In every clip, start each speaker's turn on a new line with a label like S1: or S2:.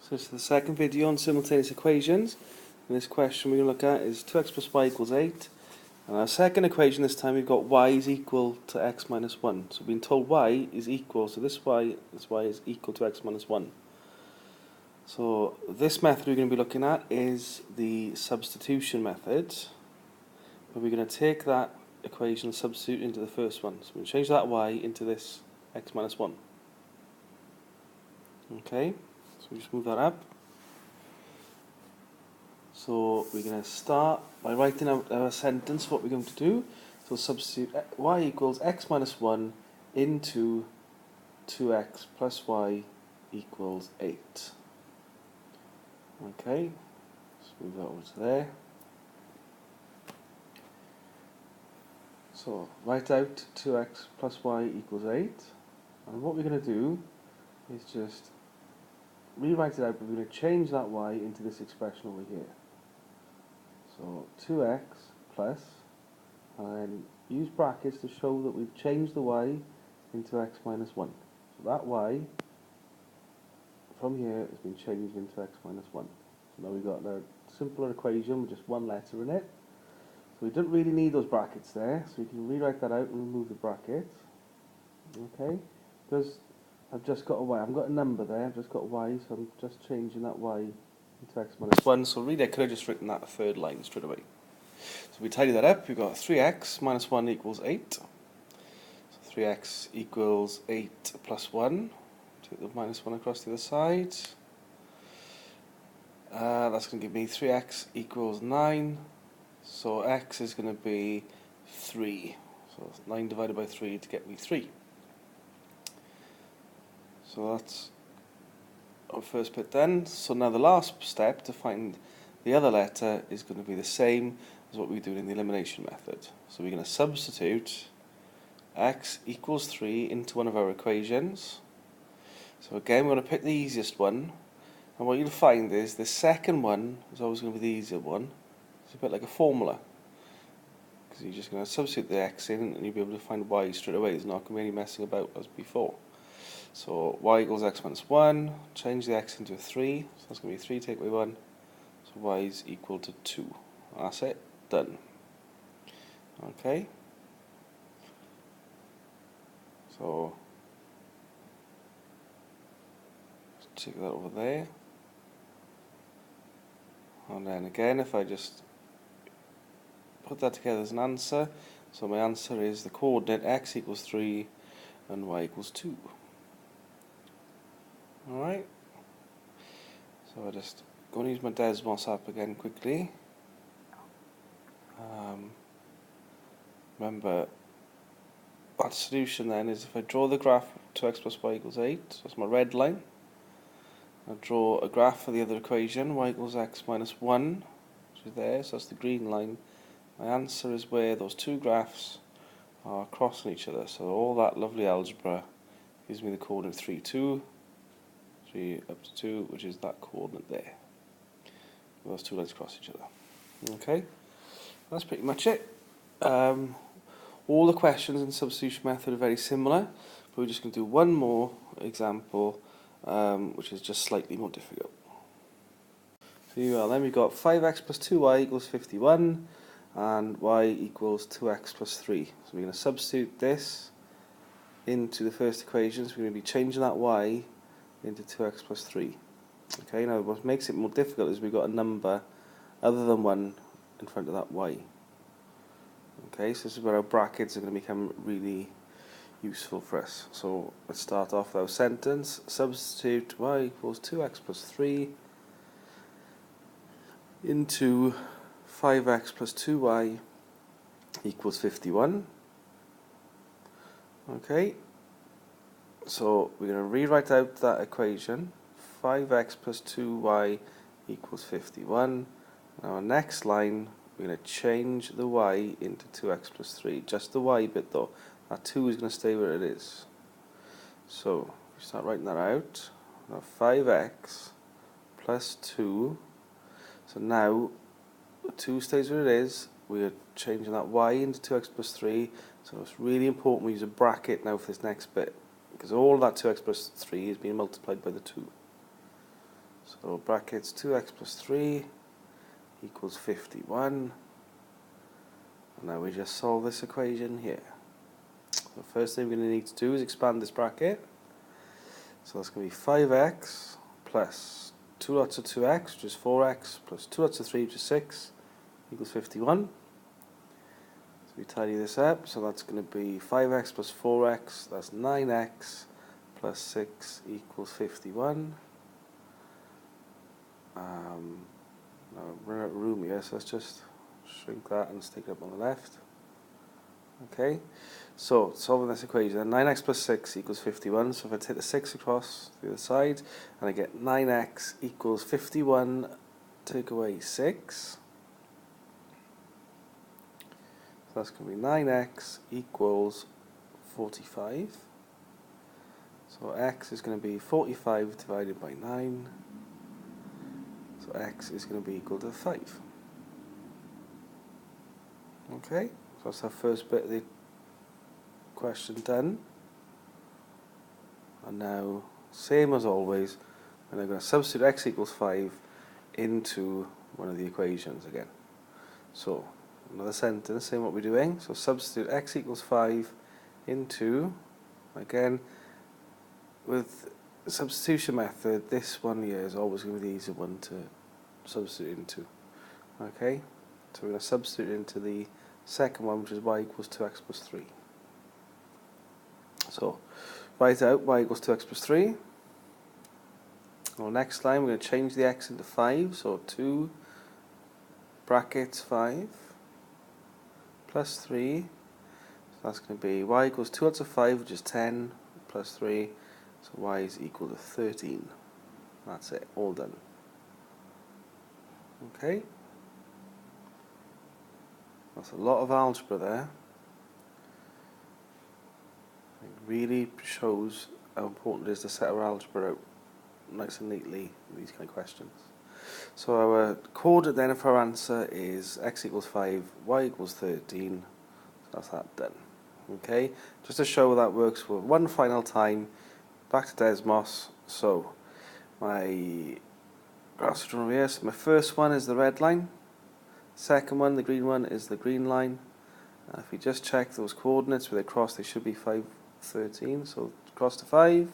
S1: So this is the second video on simultaneous equations. And this question we're going to look at is 2x plus y equals 8. And our second equation this time we've got y is equal to x minus 1. So we've been told y is equal, so this y is equal to x minus 1. So this method we're going to be looking at is the substitution method. But we're going to take that equation and substitute into the first one. So we're going to change that y into this x minus 1. Okay, so we just move that up. So we're going to start by writing out our sentence, what we're going to do. So substitute y equals x minus 1 into 2x plus y equals 8. Okay, let's move that over to there. So write out 2x plus y equals 8. And what we're going to do is just rewrite it out, but we're going to change that y into this expression over here. So 2x plus, and use brackets to show that we've changed the y into x minus 1. So that y from here has been changed into x minus 1. So now we've got a simpler equation with just one letter in it. So we don't really need those brackets there, so we can rewrite that out and remove the brackets. Okay, because I've just got a y, I've got a number there, I've just got y, so I'm just changing that y into x minus 1. So really I could have just written that third line straight away. So we tidy that up, we've got 3x minus 1 equals 8. So 3x equals 8 plus 1. Take the minus 1 across the other side. That's going to give me 3x equals 9. So x is going to be 3. So 9 divided by 3 to get me 3. So that's our first bit then. So now the last step to find the other letter is going to be the same as what we do in the elimination method. So we're going to substitute x equals 3 into one of our equations. So again we're going to pick the easiest one, and what you'll find is the second one is always going to be the easier one. It's a bit like a formula, because you're just going to substitute the x in and you'll be able to find y straight away. There's not going to be any messing about as before. So y equals x minus 1, change the x into a 3, so that's going to be 3 take away 1, so y is equal to 2. That's it, done. Okay, so let's take that over there, and then again if I just put that together as an answer, so my answer is the coordinate x equals 3 and y equals 2. Alright, so I just go and use my Desmos app again quickly. Remember, that solution then is if I draw the graph 2x plus y equals 8, so that's my red line. I draw a graph for the other equation, y equals x minus 1, which is there, so that's the green line. My answer is where those two graphs are crossing each other, so all that lovely algebra gives me the coordinate 3, 2. 3 up to 2, which is that coordinate there. Those two lines cross each other. Okay, that's pretty much it. All the questions in the substitution method are very similar, but we're just going to do one more example, which is just slightly more difficult. So here we are, then we've got 5x plus 2y equals 51, and y equals 2x plus 3. So we're going to substitute this into the first equation, so we're going to be changing that y into 2x plus 3. Okay, now what makes it more difficult is we've got a number other than 1 in front of that y. Okay, so this is where our brackets are going to become really useful for us. So let's start off with our sentence. Substitute y equals 2x plus 3 into 5x plus 2y equals 51. Okay, so we're going to rewrite out that equation. 5x plus 2y equals 51. Now our next line, we're going to change the y into 2x plus 3. Just the y bit though. That 2 is going to stay where it is. So we start writing that out. Now 5x plus 2. So now 2 stays where it is. We're changing that y into 2x plus 3. So it's really important we use a bracket now for this next bit, because all that 2x plus 3 is being multiplied by the 2. So brackets 2x plus 3 equals 51. And now we just solve this equation here. The first thing we're going to need to do is expand this bracket. So that's going to be 5x plus 2 lots of 2x, which is 4x, plus 2 lots of 3, which is 6, equals 51. So we tidy this up, so that's going to be 5x plus 4x, that's 9x, plus 6 equals 51. Now we're out of room here, so let's just shrink that and stick it up on the left. Okay, so solving this equation, 9x plus 6 equals 51, so if I take the 6 across the other side, and I get 9x equals 51, take away 6, so that's going to be 9x equals 45, so x is going to be 45 divided by 9, so x is going to be equal to 5. Okay, so that's our first bit of the question done. And now, same as always, and I'm going to substitute x equals 5 into one of the equations again. So, another sentence saying what we're doing. So substitute x equals 5 into, again, with the substitution method, this one here is always going to be the easier one to substitute into. Okay, so we're going to substitute into the second one, which is y equals 2x plus 3. So, write out y equals 2x plus 3. Well, next line, we're going to change the x into 5, so 2 brackets 5 plus 3. So that's going to be y equals 2 lots of 5, which is 10, plus 3, so y is equal to 13. That's it, all done. Okay. That's a lot of algebra there. It really shows how important it is to set our algebra out nice and neatly with these kind of questions. So our coordinate then for our answer is x equals 5, y equals 13. So that's that done. Okay, just to show that works for one final time, back to Desmos. So my graphs are drawn over here. So my first one is the red line. Second one, the green one, is the green line. If we just check those coordinates where they cross, they should be 5, 13. So cross to 5,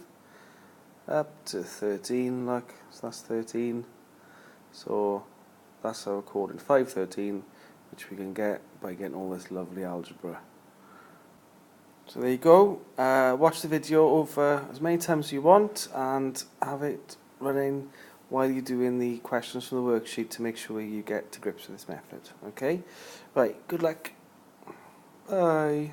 S1: up to 13, look, so that's 13. So that's our coordinate, 5, 13, which we can get by getting all this lovely algebra. So there you go. Watch the video over as many times as you want and have it running while you're doing the questions from the worksheet to make sure you get to grips with this method. Okay? Right, good luck. Bye.